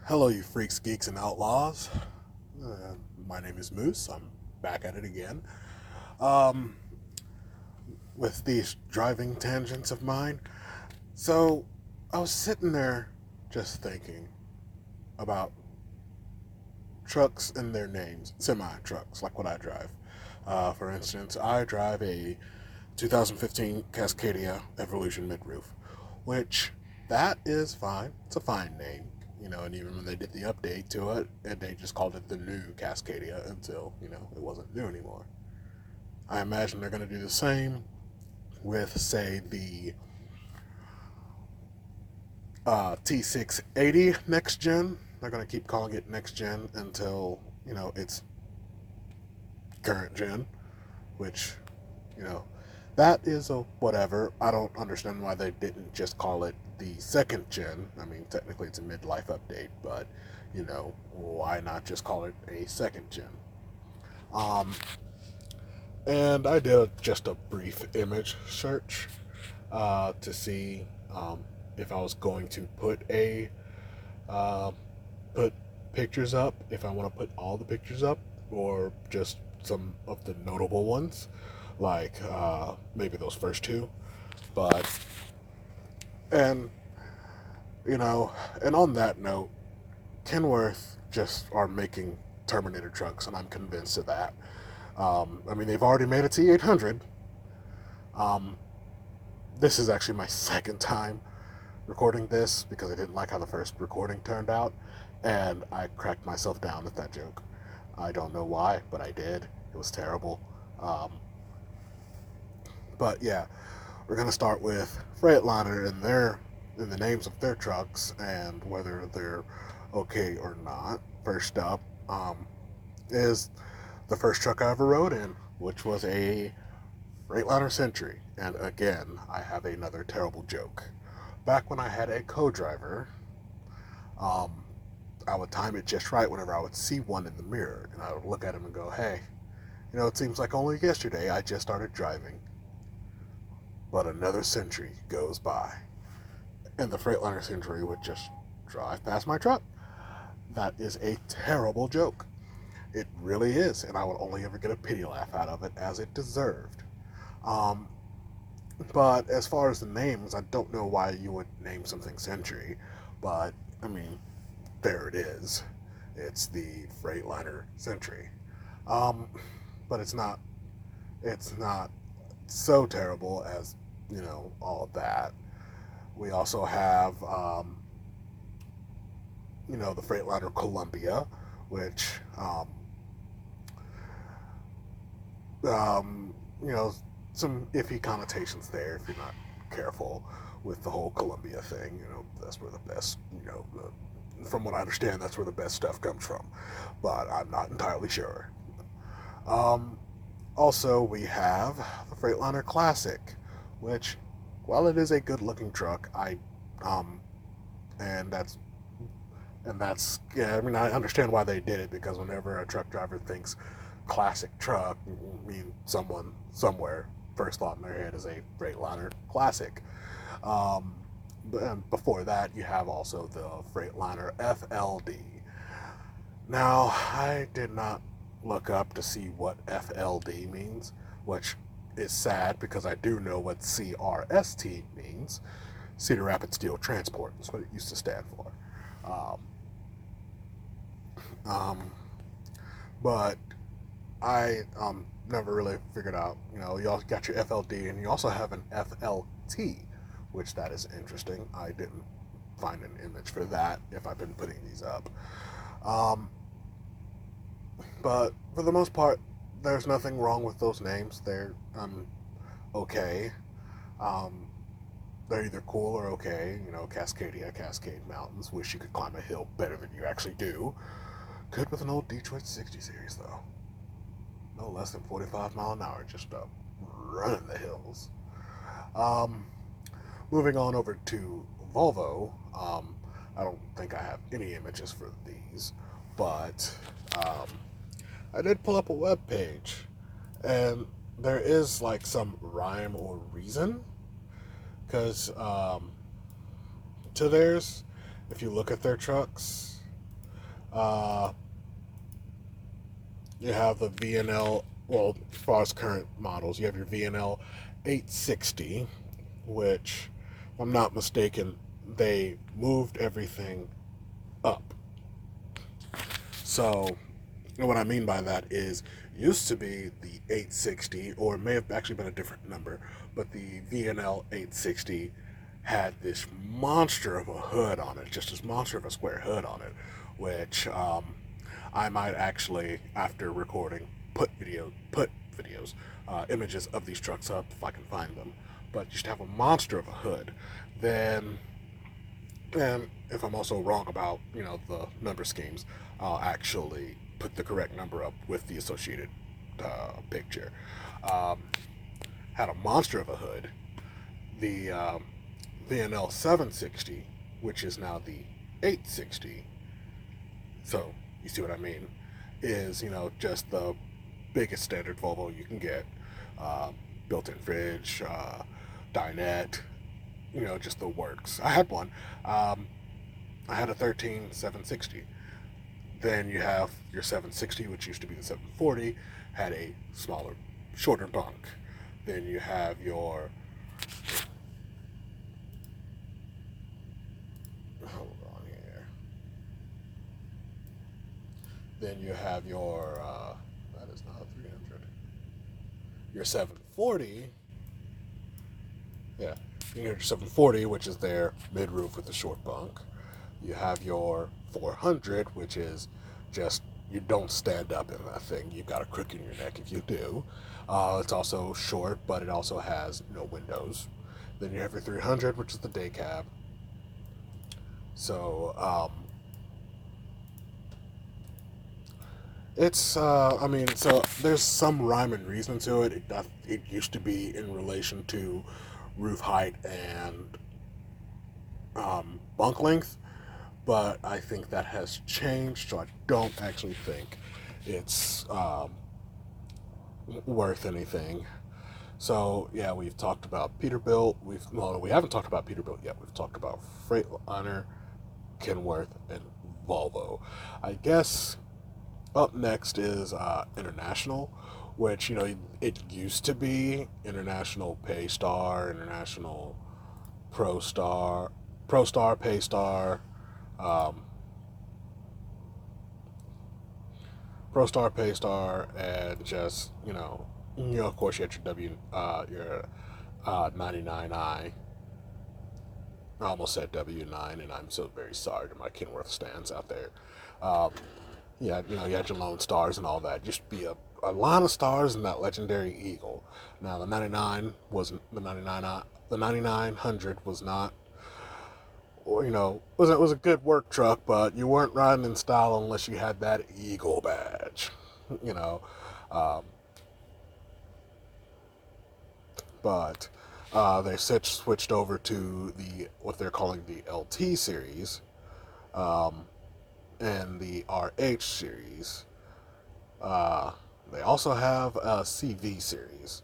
Hello, you freaks, geeks, and outlaws. Uh, my name is Moose. I'm back at it again. Um, with these driving tangents of mine. So, I was sitting there just thinking about trucks and their names, semi trucks, like what I drive. For instance, I drive a 2015 Cascadia Evolution mid-roof, which that is fine. It's a fine name, and even when they did the update to it, and they just called it the new Cascadia until, it wasn't new anymore. I imagine they're going to do the same with, say, the T680 next gen. They're going to keep calling it next gen until, it's current gen, which, you know, that is a whatever. I don't understand why they didn't just call it the second gen. I mean, technically it's a midlife update, but, why not just call it a second gen? Um, and I did just a brief image search to see if I was going to uh, put pictures up, if I want to put all the pictures up, or just some of the notable ones, like maybe those first two. But and and on that note, Kenworth just are making Terminator trucks, and I'm convinced of that. I mean, they've already made a T800. Um, this is actually my second time recording this because I didn't like how the first recording turned out, and I cracked myself down at that joke. I don't know why, but I did. It was terrible. Um, but yeah, we're gonna start with Freightliner and the names of their trucks and whether they're okay or not. First up is the first truck I ever rode in, which was a Freightliner Century. And again, I have another terrible joke. Back when I had a co-driver, um, I would time it just right whenever I would see one in the mirror, and I would look at him and go, "Hey, it seems like only yesterday I just started driving, but another century goes by." And the Freightliner Century would just drive past my truck. That is a terrible joke. It really is, and I would only ever get a pity laugh out of it as it deserved. Um, but as far as the names, I don't know why you would name something Century, but I mean, there it is. It's the Freightliner Century. Um, but it's not so terrible as all of that. We also have the Freightliner Columbia, which um, you know some iffy connotations there if you're not careful with the whole Columbia thing. That's where the best from what I understand, that's where the best stuff comes from, but I'm not entirely sure. Um, Also, we have the Freightliner Classic, which, while it is a good-looking truck, um, and that's yeah. I mean, I understand why they did it because whenever a truck driver thinks classic truck, I mean, someone somewhere first thought in their head is a Freightliner Classic. Um, and before that, you have also the Freightliner FLD. Now, I did not look up to see what FLD means, which is sad because I do know what CRST means. Cedar Rapids Steel Transport is what it used to stand for. Um, um, but I never really figured out, you also got your FLD and you also have an FLT, which that is interesting. I didn't find an image for that if I've been putting these up. Um, but for the most part, there's nothing wrong with those names. They're okay. Um, they're either cool or okay. Cascadia, Cascade Mountains. Wish you could climb a hill better than you actually do. Good with an old Detroit 60 series, though. No less than 45 mile an hour, just running the hills. Um, Moving on over to Volvo. I don't think I have any images for these, but um, I did pull up a web page, and there is like some rhyme or reason, because to theirs, if you look at their trucks, Uh, you have the VNL, well, as far as current models, you have your VNL 860, which, if I'm not mistaken, they moved everything up. So, what I mean by that is, used to be the 860, or it may have actually been a different number, but the VNL 860 had this monster of a hood on it, just this monster of a square hood on it, which I might actually, after recording, put videos, images of these trucks up if I can find them. But just have a monster of a hood. Then, and if I'm also wrong about the number schemes, I'll actually put the correct number up with the associated picture. Um, had a monster of a hood. The VNL 760, which is now the 860. So you see what I mean? Is just the biggest standard Volvo you can get. Uh, Built-in fridge, dinette, just the works. I had one. I had a 13 760. Then you have your 760, which used to be the 740, had a smaller, shorter bunk. Then you have your, hold on here. Then you have your, that is not a 300. Your 740, yeah, you have your 740, which is their mid roof with the short bunk. You have your 400, which is just, you don't stand up in that thing. You've got a crook in your neck if you do. It's also short, but it also has no windows. Then you have your 300, which is the day cab. So, I mean, so there's some rhyme and reason to it. It used to be in relation to roof height and bunk length, but I think that has changed, so I don't actually think it's worth anything. So yeah, we've talked about Peterbilt. We haven't talked about Peterbilt yet. We've talked about Freightliner, Kenworth, and Volvo. I guess up next is International, which it used to be International Paystar, International ProStar, ProStar Paystar, um, ProStar Paystar, and just of course you had your your 99i. I almost said W9, and I'm so very sorry to my Kenworth stands out there. Um, yeah, you had your Lone Stars and all that. Just be a line of stars in that legendary Eagle. Now the 99 wasn't the 99. The 9900 was not, or was a good work truck, but you weren't riding in style unless you had that Eagle badge. You know, um, but they switched over to what they're calling the LT series, um, and the RH series. Uh, they also have a CV series.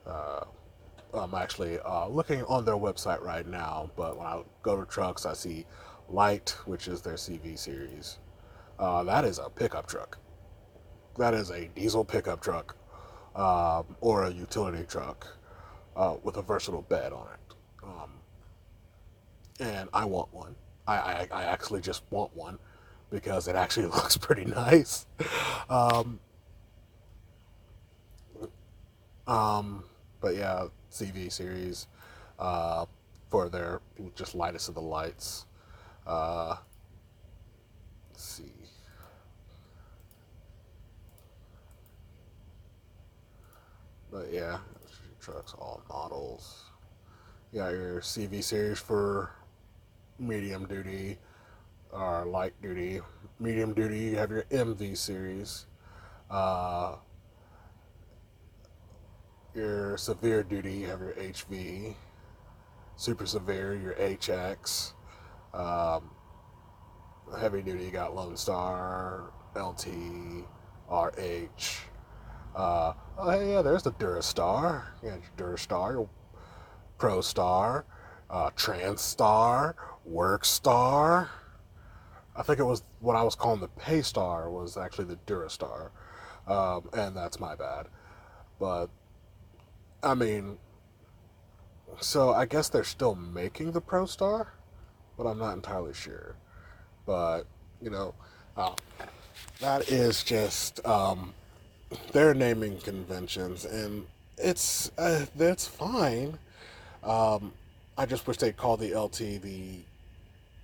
Uh, I'm actually looking on their website right now, but when I go to trucks, I see Light, which is their CV series. That is a pickup truck. That is a diesel pickup truck, or a utility truck with a versatile bed on it. And I want one. I actually just want one because it actually looks pretty nice. Um, um, but yeah, CV series uh, for their just lightest of the lights. Uh, let's see. But yeah, trucks, all models. You got your CV series for medium duty or light duty. Medium duty, you have your MV series. Uh, your severe duty, you have your HV. Super severe, your HX. Um, Heavy duty, you got Lone Star, LT, RH. Oh, hey, yeah, there's the Durastar. Yeah, your Durastar, your ProStar, TransStar, WorkStar, I think it was what I was calling the Paystar was actually the Durastar, and that's my bad. But I mean, so I guess they're still making the Pro Star, but I'm not entirely sure. But you know, uh, that is just their naming conventions, and it's that's fine. Um, I just wish they'd call the LT the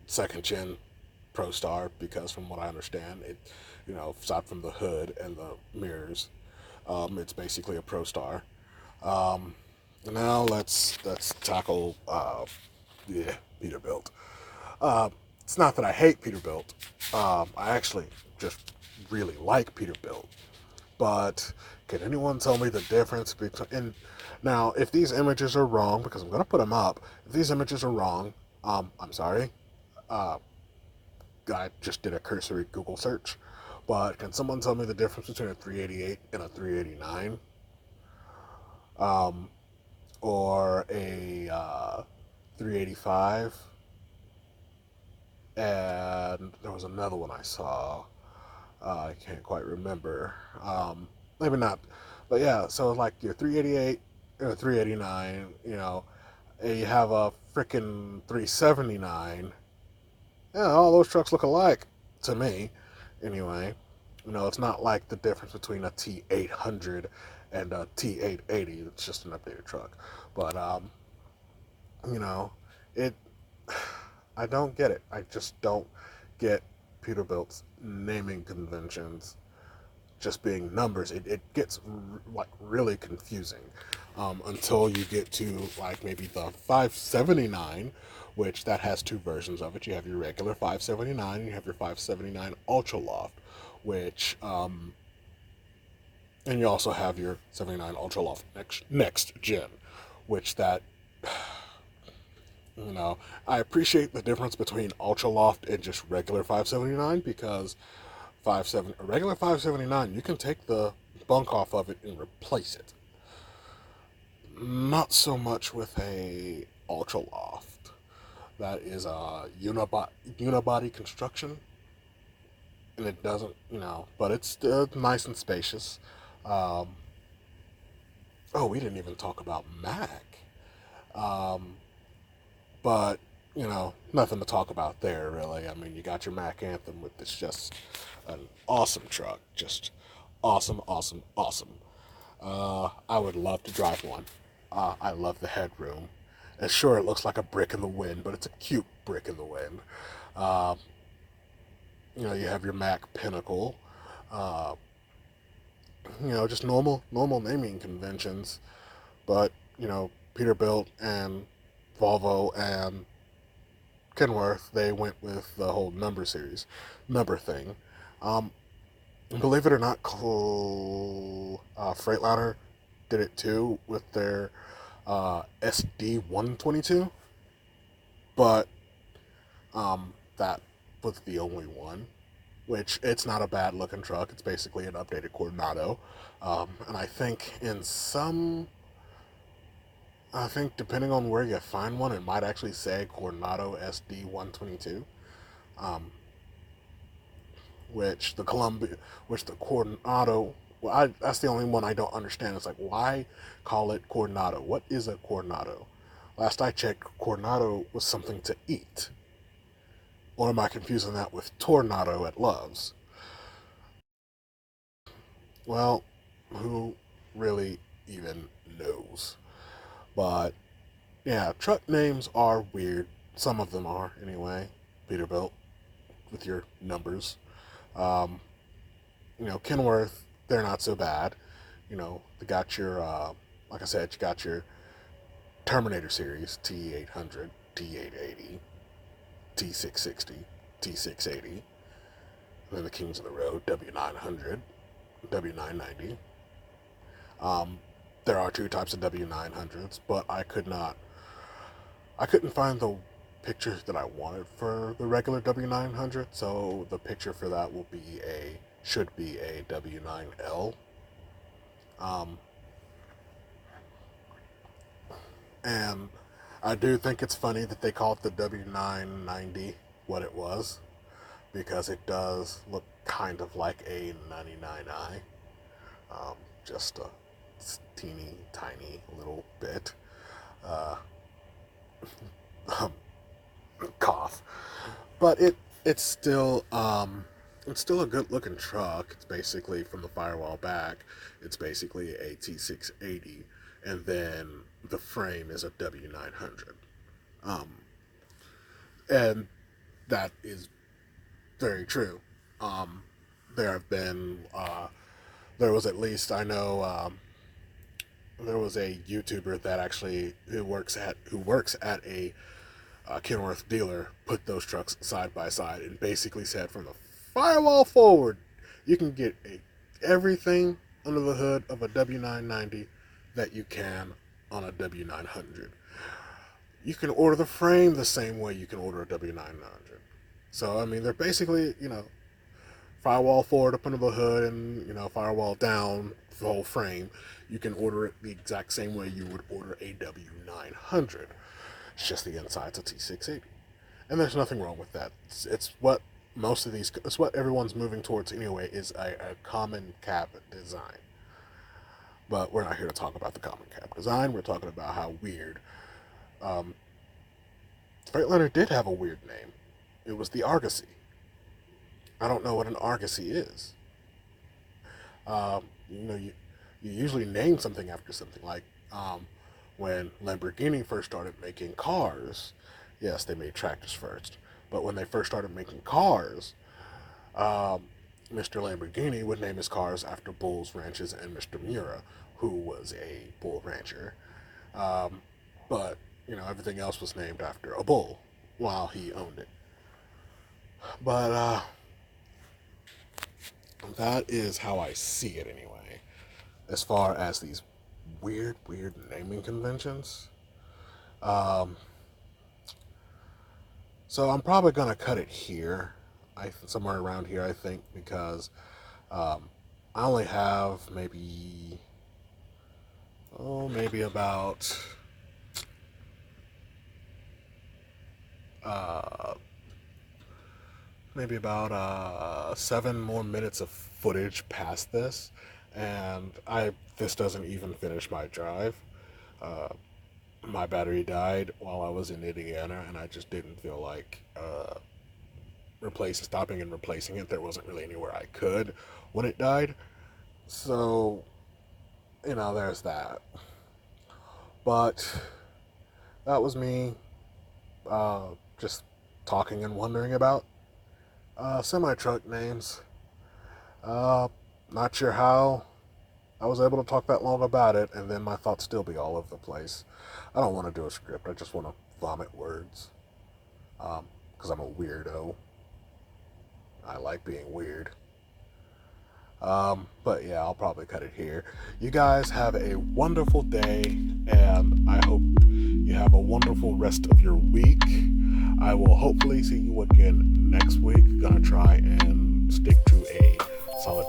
second gen Pro Star because, from what I understand, it aside from the hood and the mirrors, it's basically a Pro Star. Um, Now let's tackle yeah, Peterbilt. It's not that I hate Peterbilt. I actually just really like Peterbilt. But can anyone tell me the difference between? And now, if these images are wrong, because I'm gonna put them up, if these images are wrong, I'm sorry. Uh, I just did a cursory Google search. But can someone tell me the difference between a 388 and a 389? Um, or a 385, and there was another one I saw. I can't quite remember. Maybe not, but yeah. So like your 388 or 389, and you have a freaking 379. Yeah, all those trucks look alike to me, anyway. It's not like the difference between a T800 and a T880. It's just an updated truck, but you know, it. I don't get it. I just don't get Peterbilt's naming conventions just being numbers. It gets like really confusing until you get to like maybe the 579, which that has two versions of it. You have your regular 579 and you have your 579 Ultra Loft, which and you also have your 79 Ultra Loft next gen, which that You know, I appreciate the difference between Ultra Loft and just regular 579 because a regular 579, you can take the bunk off of it and replace it. Not so much with a Ultra Loft. That is a unibody construction, and it doesn't, but it's nice and spacious. Um, oh, we didn't even talk about Mac. Um, But, nothing to talk about there, really. I mean, you got your Mac Anthem, with it's just an awesome truck. Just awesome, awesome, awesome. I would love to drive one. I love the headroom. And sure, it looks like a brick in the wind, but it's a cute brick in the wind. Uh, you have your Mac Pinnacle. Uh, just normal naming conventions. But, Peterbilt and Volvo and Kenworth, they went with the whole number thing. Um, Believe it or not, Freightliner did it too with their SD 122, but that was the only one. Which it's not a bad looking truck. It's basically an updated Coronado, and I think depending on where you find one, it might actually say Coronado SD 122. Um, which the Coronado. Well, that's the only one I don't understand. It's like, why call it Coronado? What is a Coronado? Last I checked, Coronado was something to eat. Or am I confusing that with Tornado at Love's? Well, who really even knows? But yeah, truck names are weird. Some of them are, anyway. Peterbilt with your numbers. Um, Kenworth, they're not so bad. They got your, like I said, you got your Terminator series, T800, T880, T660, T680, and then the Kings of the Road, W900, W990. Um, there are two types of W900s, but I couldn't find the pictures that I wanted for the regular W900, so the picture for that should be a W9L. Um, and I do think it's funny that they call it the W990 what it was. because it does look kind of like a 99i, just a teeny tiny little bit. Uh, Cough, but it's still a good looking truck. It's basically from the firewall back. It's basically a T680, and then the frame is a W900. Um, and that is very true. Um, there have been there was at least I know there was a YouTuber that actually who works at a Kenworth dealer put those trucks side by side and basically said from the firewall forward, you can get everything under the hood of a W990 that you can on a W900. You can order the frame the same way you can order a W900. So, I mean, they're basically, firewall forward up under the hood and, firewall down the whole frame. You can order it the exact same way you would order a W900. It's just the inside's a T680. And there's nothing wrong with that. It's what it's what everyone's moving towards anyway, is a common cab design. But we're not here to talk about the common cab design. We're talking about how weird. Freightliner did have a weird name. It was the Argosy. I don't know what an Argosy is. You usually name something after something. Like when Lamborghini first started making cars, yes, they made tractors first. But when they first started making cars, Mr. Lamborghini would name his cars after bulls, ranches, and Mr. Mura, who was a bull rancher. But, everything else was named after a bull while he owned it. But that is how I see it anyway, as far as these weird naming conventions. So I'm probably going to cut it here, somewhere around here, I think, because I only have maybe about maybe about 7 more minutes of footage past this, and this doesn't even finish my drive. My battery died while I was in Indiana, and I just didn't feel like stopping and replacing it. There wasn't really anywhere I could when it died. So, there's that. But that was me just talking and wondering about semi-truck names. Not sure how I was able to talk that long about it, and then my thoughts still be all over the place. I don't want to do a script. I just want to vomit words. Because I'm a weirdo. I like being weird. But yeah, I'll probably cut it here. You guys have a wonderful day, and I hope you have a wonderful rest of your week. I will hopefully see you again next week. Gonna try and stick to a solid